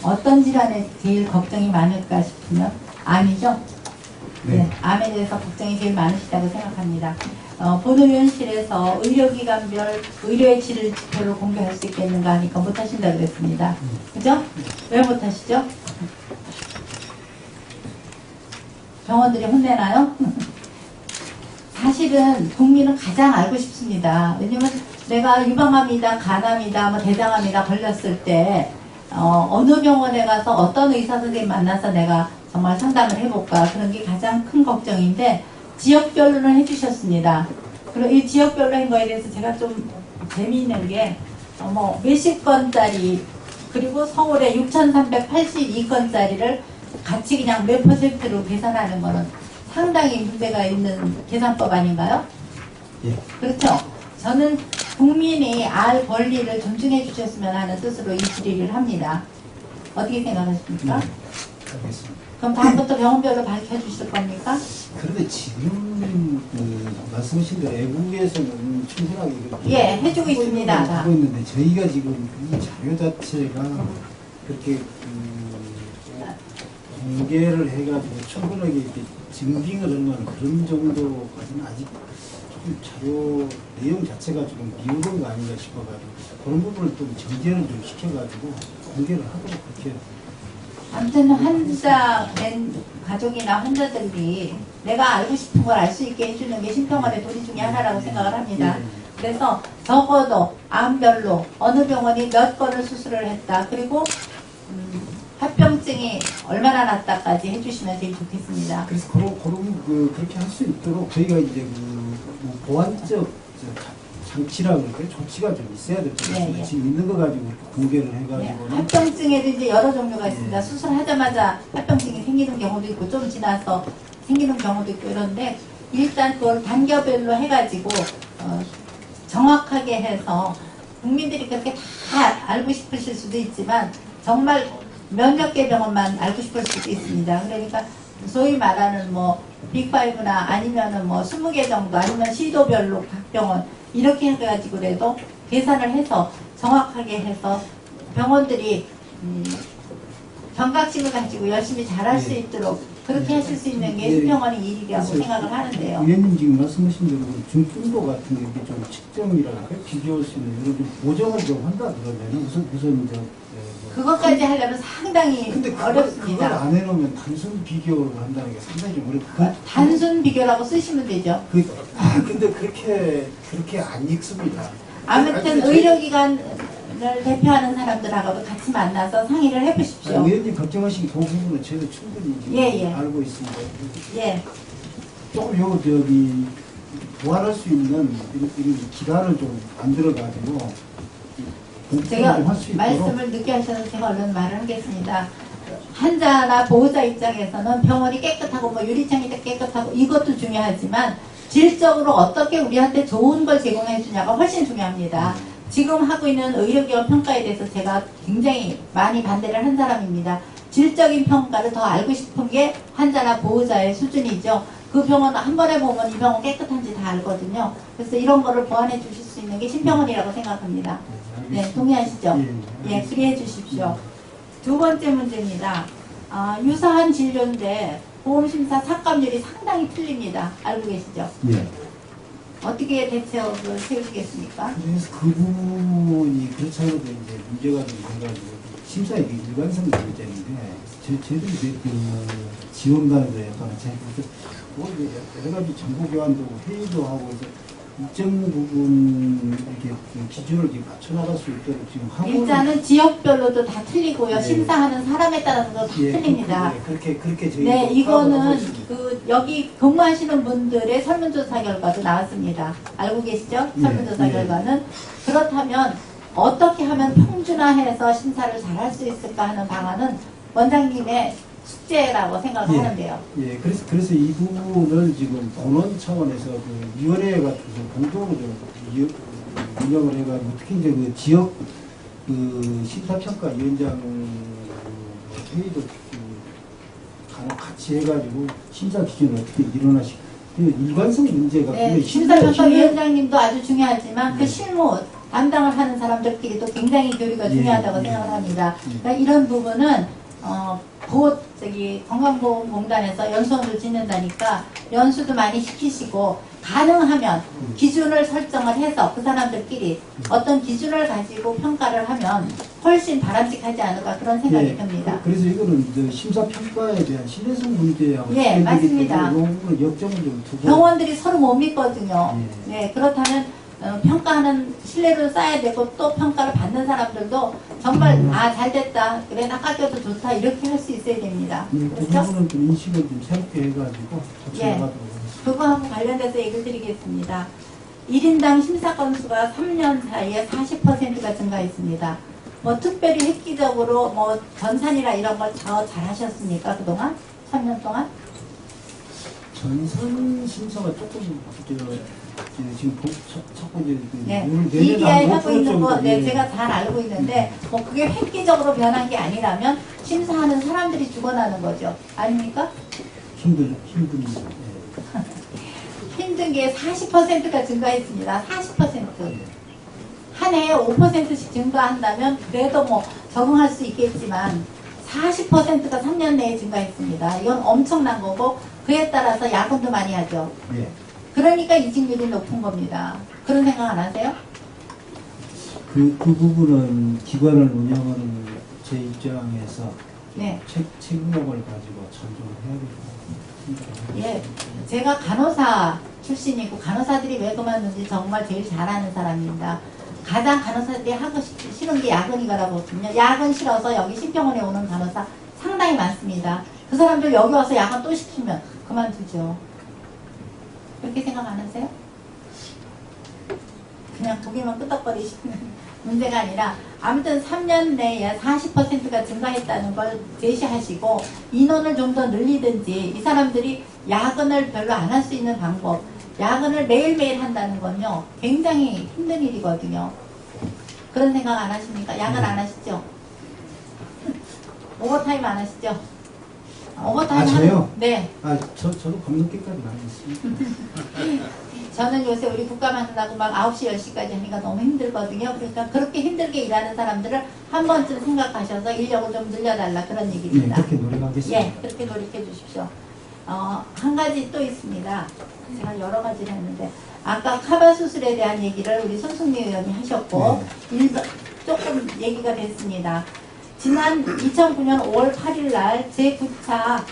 어떤 질환에 제일 걱정이 많을까 싶으면 암이죠? 네, 암에 대해서 걱정이 제일 많으시다고 생각합니다. 본의원실에서 의료기관별 의료의 질을 지표를 공개할 수 있겠는가 하니까 못하신다고 그랬습니다. 그죠? 왜 못하시죠? 병원들이 혼내나요? 사실은 국민은 가장 알고 싶습니다. 왜냐면 내가 유방암이다, 간암이다, 뭐 대장암이다 걸렸을 때 어느 병원에 가서 어떤 의사 선생님 만나서 내가 정말 상담을 해볼까, 그런 게 가장 큰 걱정인데 지역별로는 해주셨습니다. 그리고 이 지역별로 한 거에 대해서 제가 좀 재미있는 게 몇십 건짜리, 그리고 서울에 6,382건짜리를 같이 그냥 몇 퍼센트로 계산하는 거는 상당히 문제가 있는 계산법 아닌가요? 예. 그렇죠? 저는 국민이 알 권리를 존중해 주셨으면 하는 뜻으로 이 질의를 합니다. 어떻게 생각하십니까? 알겠습니다. 그럼 다음부터 병원별로 밝혀주실 겁니까? 그런데 지금 말씀하신 대로 외국에서는 충분하게 예, 해주고 있습니다. 하고 있는데 저희가 지금 이 자료 자체가 그렇게 공개를 해가지고 충분하게 이렇게 증빙을 하는 그런 정도까지는 아직 조금 자료 내용 자체가 조금 미흡한 거 아닌가 싶어가지고 그런 부분을 좀 정제를 좀 시켜가지고 공개를 하도록 그렇게. 아무튼 환자된 가족이나 환자들이 내가 알고 싶은 걸 알 수 있게 해주는 게 심평원의 도리 중에 하나라고 생각을 합니다. 그래서 적어도 암별로 어느 병원이 몇 건을 수술을 했다, 그리고 합병증이 얼마나 났다까지 해주시면 제일 좋겠습니다. 그래서 그렇게 할 수 있도록 저희가 이제 보완적 장치라고 그럴까요? 조치가 좀 있어야 될 것 같습니다. 예. 지금 있는 거 가지고 공개를 해가지고. 합병증에도 이제 여러 종류가 있습니다. 수술하자마자 합병증이 생기는 경우도 있고 좀 지나서 생기는 경우도 있고 이런데, 일단 그걸 단계별로 해가지고 정확하게 해서 국민들이 그렇게 다 알고 싶으실 수도 있지만 정말 몇몇 개 병원만 알고 싶을 수도 있습니다. 그러니까 소위 말하는 빅5나 아니면은 20개 정도, 아니면 시도별로 각 병원 이렇게 해가지고라도 계산을 해서 정확하게 해서 병원들이 경각심을 가지고 열심히 잘할 수 있도록 그렇게 하실 수 있는 게 심평원의 일이라고 생각을 하는데요. 위원님 지금 말씀하신 대로 중증도 같은 게 이렇게 좀 측정이랄까 비교할 수 있는 이런 좀 보정을 좀 한다 그러면은 우선 이제 그것까지 하려면 상당히 어렵습니다. 그걸 안 해놓으면 단순 비교를 한다는 게 상당히 좀 어렵고. 단순 비교라고 쓰시면 되죠. 근데 그렇게 안 읽습니다. 아무튼 의료기관을 대표하는 사람들하고도 같이 만나서 상의를 해보십시오. 의원님 걱정하시기 그 부분은 저도 충분히 지금 알고 있습니다. 예. 조금 보완할 수 있는 이런 기간을 좀 만들어가지고 제가 말씀을 늦게 하셔서 제가 얼른 말을 하겠습니다. 환자나 보호자 입장에서는 병원이 깨끗하고 유리창이 깨끗하고 이것도 중요하지만 질적으로 어떻게 우리한테 좋은 걸 제공해 주냐가 훨씬 중요합니다. 지금 하고 있는 의료기관 평가에 대해서 제가 굉장히 많이 반대를 한 사람입니다. 질적인 평가를 더 알고 싶은 게 환자나 보호자의 수준이죠. 그 병원 한 번에 보면 이 병원 깨끗한지 다 알거든요. 그래서 이런 거를 보완해 주실 수 있는 게 심평원이라고 생각합니다. 네, 동의하시죠? 예, 그리해 주십시오. 두 번째 문제입니다. 유사한 진료인데 보험심사 삭감률이 상당히 틀립니다. 알고 계시죠? 예. 어떻게 대책을 세우시겠습니까? 그래서 그 부분이 그렇지 않아도 이제 문제가 좀 돼가지고 심사의 일관성 문제인데 저희들이 지원단에서 약간 여러 가지 정보 교환도 회의도 하고 해서 일정 부분 이렇게 기준을 맞춰나갈 수 있도록 지금 하고 일단은 지역별로도 다 틀리고요. 심사하는 사람에 따라서도 다 틀립니다. 그렇게 저희 네, 이거는 여기 근무하시는 분들의 설문조사 결과도 나왔습니다. 알고 계시죠? 설문조사 결과는. 그렇다면 어떻게 하면 평준화해서 심사를 잘 할 수 있을까 하는 방안은 원장님의 숙제라고 생각을 하는데요. 예, 그래서 이 부분을 지금 본원 차원에서 위원회가 공동으로 좀 운영을 해가지고 특히 이제 지역 심사평가위원장 회의도 간혹 같이 해가지고 심사 기준을 어떻게 일어나시고 일관성 문제가 네, 심사평가위원장님도 아주 중요하지만 그 실무 담당을 하는 사람들끼리도 굉장히 교류가 중요하다고 생각을 합니다. 그러니까 이런 부분은 곧 건강보험공단에서 연수원을 짓는다니까 연수도 많이 시키시고 가능하면 기준을 설정을 해서 그 사람들끼리 어떤 기준을 가지고 평가를 하면 훨씬 바람직하지 않을까 그런 생각이 듭니다. 그래서 이거는 이제 심사평가에 대한 신뢰성 문제하고 예, 맞습니다. 역점을 좀 두고 병원들이 서로 못 믿거든요. 네, 그렇다면 평가하는 신뢰를 쌓아야 되고 또 평가를 받는 사람들도 정말 잘 됐다 그래 나 깎여도 좋다 이렇게 할 수 있어야 됩니다. 그 그렇죠? 부분은 좀 인식을 좀 새롭게 해가지고 같이 예. 나가도록 하겠습니다. 그거하고 관련돼서 얘기를 드리겠습니다. 1인당 심사 건수가 3년 사이에 40%가 증가했습니다. 뭐 특별히 획기적으로 뭐 전산이나 이런 걸 더 잘하셨습니까 그동안? 3년 동안? 전산 심사가 조금 지금 첫 번째 네, 내년에 EDI 한 하고 있는 거, 5% 네, 정도, 제가 잘 알고 있는데, 뭐 그게 획기적으로 변한 게 아니라면 심사하는 사람들이 죽어나는 거죠. 아닙니까? 힘든 힘든 게 40%가 증가했습니다. 40%. 한 해에 5%씩 증가한다면 그래도 뭐 적응할 수 있겠지만 40%가 3년 내에 증가했습니다. 이건 엄청난 거고 그에 따라서 야근도 많이 하죠. 예. 그러니까 이직률이 높은 겁니다. 그런 생각 안 하세요? 그 부분은 기관을 운영하는 제 입장에서 네. 책임감을 가지고 전종을 해야 된다고 생각합니다. 예, 제가 간호사 출신이고 간호사들이 왜 그만둔지 정말 제일 잘하는 사람입니다. 가장 간호사들이 하고 싫은 게 야근이거든요. 야근 싫어서 여기 신병원에 오는 간호사 상당히 많습니다. 그 사람들 여기 와서 야근 또 시키면 그만두죠. 그렇게 생각 안 하세요? 그냥 고개만 끄덕거리시는 문제가 아니라 아무튼 3년 내에 40%가 증가했다는 걸 제시하시고 인원을 좀 더 늘리든지 이 사람들이 야근을 별로 안 할 수 있는 방법 야근을 매일매일 한다는 건요 굉장히 힘든 일이거든요. 그런 생각 안 하십니까? 야근 안 하시죠? 오버타임 안 하시죠? 오버타임 저요? 네. 저도 밤늦게까지 나가겠습니다. 저는 요새 우리 국가 만나고 막 9시, 10시까지 하니까 너무 힘들거든요. 그러니까 그렇게 힘들게 일하는 사람들을 한 번쯤 생각하셔서 인력을 좀 늘려달라 그런 얘기입니다. 그렇게 노력하겠습니다. 예, 그렇게 노력해 주십시오. 한 가지 또 있습니다. 제가 여러 가지를 했는데 아까 카바 수술에 대한 얘기를 우리 손승미 의원이 하셨고 조금 얘기가 됐습니다. 지난 2009년 5월 8일 날 제9차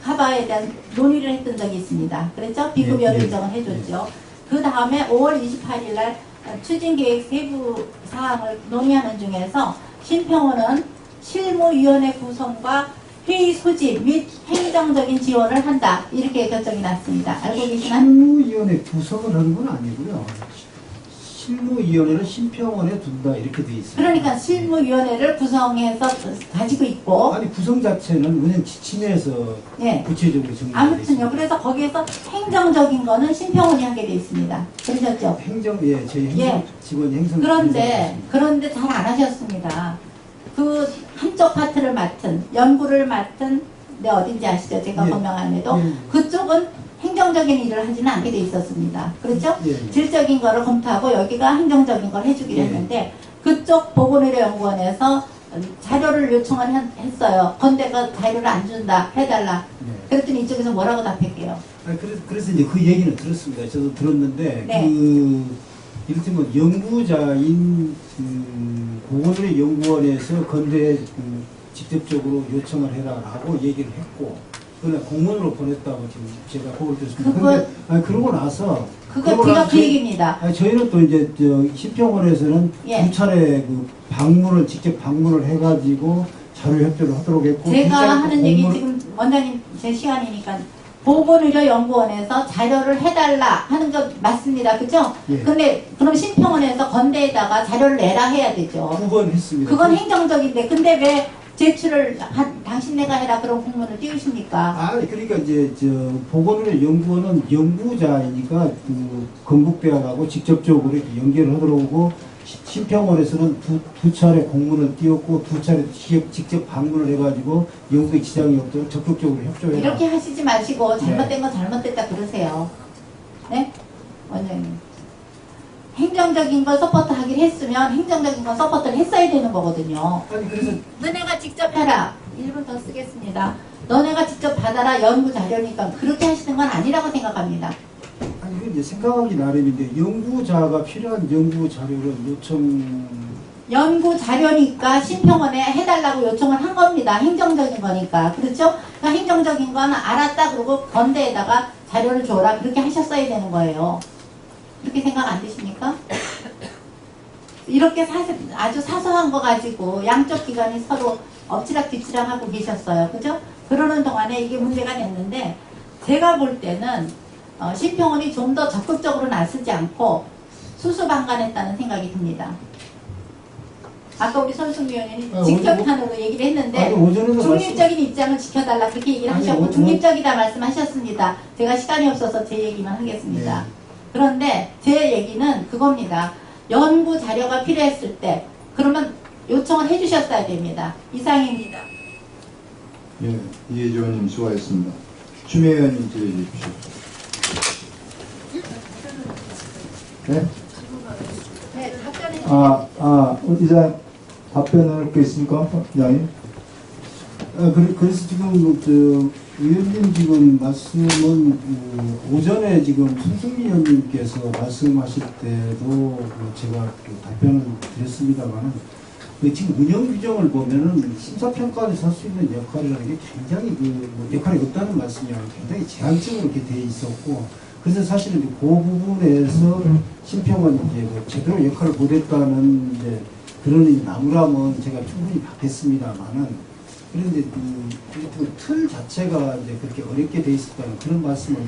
카바에 대한 논의를 했던 적이 있습니다. 그랬죠? 비급여를 인정을 해줬죠. 그 다음에 5월 28일 날 추진계획 세부 사항을 논의하는 중에서 신평원은 실무위원회 구성과 회의 소집 및 행정적인 지원을 한다. 이렇게 결정이 났습니다. 알고 계시나요? 실무위원회 구성을 하는 건 아니고요. 실무위원회를 신평원에 둔다 이렇게 돼 있어요. 그러니까 실무위원회를 구성해서 가지고 있고 아니 구성 자체는 은행 지침에서 예. 구체적으로 정리되어 아무튼요. 있습니다. 그래서 거기에서 행정적인 거는 신평원이 하게 돼 있습니다. 그러셨죠? 저희 행정 직원이 행정 그런데 잘 안 하셨습니다. 그 한쪽 파트를 맡은 연구를 맡은 데 어딘지 아시죠? 제가 번명함에도 그쪽은 행정적인 일을 하지는 않게 돼 있었습니다. 그렇죠? 질적인 거를 검토하고 여기가 행정적인 걸 해주기로 했는데 그쪽 보건의료연구원에서 자료를 요청을 했어요. 건대가 자료를 안 준다 해달라. 그랬더니 이쪽에서 뭐라고 답했게요? 그래서 이제 그 얘기는 들었습니다. 저도 들었는데 네. 이를테면 연구자인 보건의료연구원에서 건대에 직접적으로 요청을 해라라고 얘기를 했고 그냥 공문으로 보냈다고 지금 제가 보고 있습니다. 그런데 그러고 나서 제가 그 얘기입니다. 저희는 또 이제 신평원에서는 두 차례 직접 방문을 해가지고 자료 협조를 하도록 했고 제가 하는 얘기 지금 원장님 제 시간이니까 보건의료연구원에서 자료를 해달라 하는 거 맞습니다. 그죠? 근데 그럼 신평원에서 건대에다가 자료를 내라 해야 되죠. 9번 했습니다. 그건 행정적인데 근데 왜 제출을 당신네가 해라 그런 공문을 띄우십니까? 그러니까 이제 보건의료연구원은 연구자이니까 건국대학하고 직접적으로 이렇게 연계를 하도록 하고 신평원에서는 두 차례 공문을 띄웠고 두 차례 직접 방문을 해가지고 연구에 지장이 없도록 적극적으로 협조해라. 이렇게 하시지 마시고 잘못된 건 잘못됐다 그러세요. 네? 원장님. 행정적인 걸 서포트하기로 했으면 행정적인 건 서포트를 했어야 되는 거거든요. 아니 그래서 너네가 직접 해라. 1분 더 쓰겠습니다. 너네가 직접 받아라. 연구 자료니까 그렇게 하시는 건 아니라고 생각합니다. 아니 그 이제 생각하기 나름인데 연구자가 필요한 연구 자료를 연구 자료니까 심평원에 해달라고 요청을 한 겁니다. 행정적인 거니까. 그렇죠? 그러니까 행정적인 건 알았다 그러고 건대에다가 자료를 줘라. 그렇게 하셨어야 되는 거예요. 그렇게 생각 안 드십니까? 이렇게 아주 사소한 거 가지고 양쪽 기관이 서로 엎치락뒤치락 하고 계셨어요. 그죠? 그러는 동안에 이게 문제가 됐는데 제가 볼 때는 심평원이 좀 더 적극적으로 나서지 않고 수수방관했다는 생각이 듭니다. 아까 우리 손승 위원님이 직격탄으로 얘기를 했는데 중립적인 입장을 지켜달라 그렇게 얘기를 하셨고 중립적이다 말씀하셨습니다. 제가 시간이 없어서 제 얘기만 하겠습니다. 네. 그런데 제 얘기는 그겁니다. 연구 자료가 필요했을 때 그러면 요청을 해주셨어야 됩니다. 이상입니다. 예, 이혜주 의원님 수고하셨습니다. 추미애 의원님 질의해 주십시오. 네? 네, 답변해 주세요. 이제 답변할 게 있습니까? 양님? 그래서 지금 의원님 지금 말씀은 오전에 지금 손승미 의원님께서 말씀하실 때도 제가 답변을 드렸습니다만은 지금 운영 규정을 보면은 심사평가에서 할 수 있는 역할이라는 게 굉장히 역할이 없다는 말씀이 아니라 굉장히 제한적으로 이렇게 돼 있었고 그래서 사실은 이제 그 부분에서 심평원이 이제 제대로 역할을 못했다는 이제 그런 나무람은 제가 충분히 받겠습니다만은 그런데 그 틀 자체가 이제 그렇게 어렵게 돼 있었다는 그런 말씀을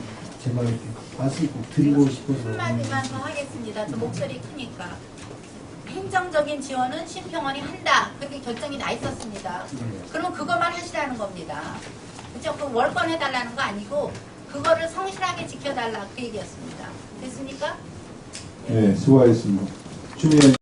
제가 이렇게 말씀 꼭 드리고 싶어서 한마디만 더 하겠습니다. 저 목소리 크니까. 행정적인 지원은 심평원이 한다. 그렇게 결정이 나 있었습니다. 그러면 그것만 하시라는 겁니다. 그죠? 그 월권 해달라는 거 아니고 그거를 성실하게 지켜달라 그 얘기였습니다. 됐습니까? 네, 수고하셨습니다. 추미애 의원님.